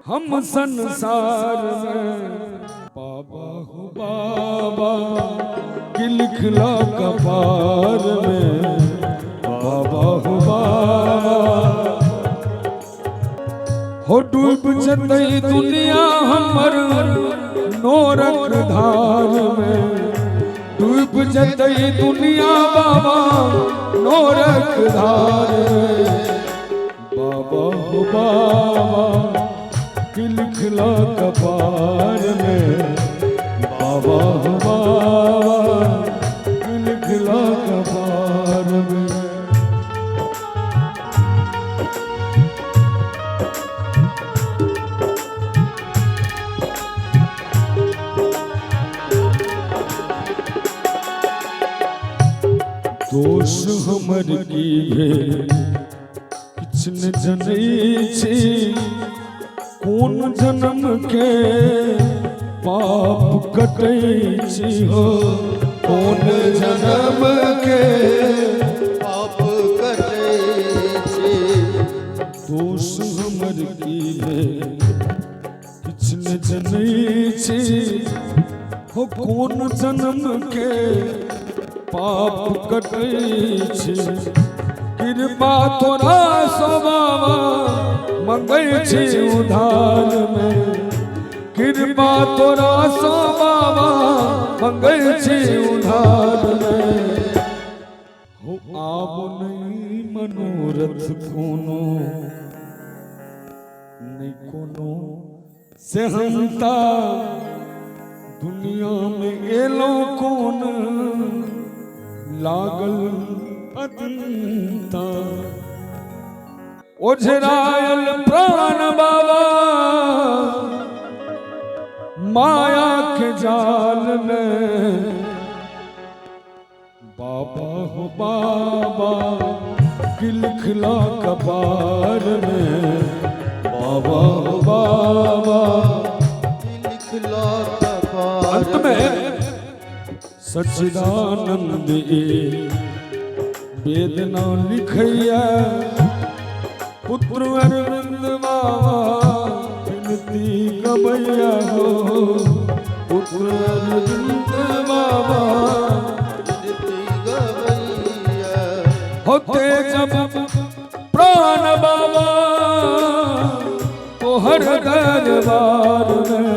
हम संसार में बाबा हो बाबा कि लिखला कपार में बाबा हो बाबा हो डूब जतई दुनिया हमर नोरक धार में डूब जतई दुनिया बाबा नोरक धार में बाबा हो बाबा कि लिखला कपार में बाबा हो बाबा कि लिखला कपार में। दोष हमर की भेल किछ न जनै छी कोन जन्म के पाप कटै छी हो कोन जन्म के पाप कटै छी। दोष हमर की भेल किछ न जनै छी हो कोन जन्म के पाप कटै छी कृपा तोरा स्वभाव मंगै छी उधार में कृपा तोरा स्वभाव मंगै छी उधार में हो आब नहीं मनोरथ कोनो नहीं कोनो से हमता दुनिया में एलो कौन लागल अदंता ओझरायल प्राण बाबा माया के जाल में बाबा हो बाबा कि लिखला कपार में बाबा हो बाबा कि लिखला कपार। अंत में सच्चिदानंद वेदना लिखैया पुत्र अरविंद बाबा विनती गबैया हो पुत्र अरविंद बाबा विनती गबैया होते जब प्राण बाबा तो हर दरबार में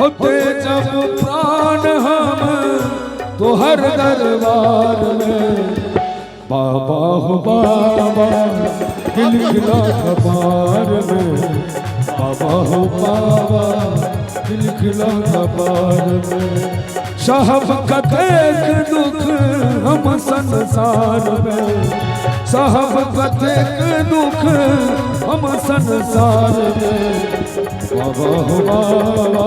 होते जब प्राण हम तो हर दरबार में बाबा हो बाबा कि लिखला कपार में बाबा हो बाबा कि लिखला कपार में साहब कतेक दुख हम संसार में साहब कतेक दुख हम संसार में बाबा हो बाबा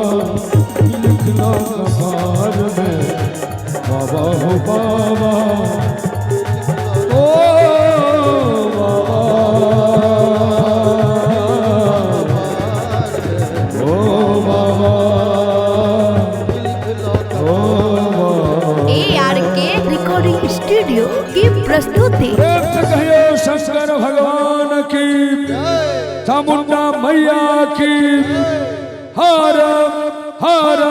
कि लिखला कपार में बाबा हो बाबा स्टूडियो की प्रस्तुति कहियो शंकर भगवान की चामुंडा मैया की हर हर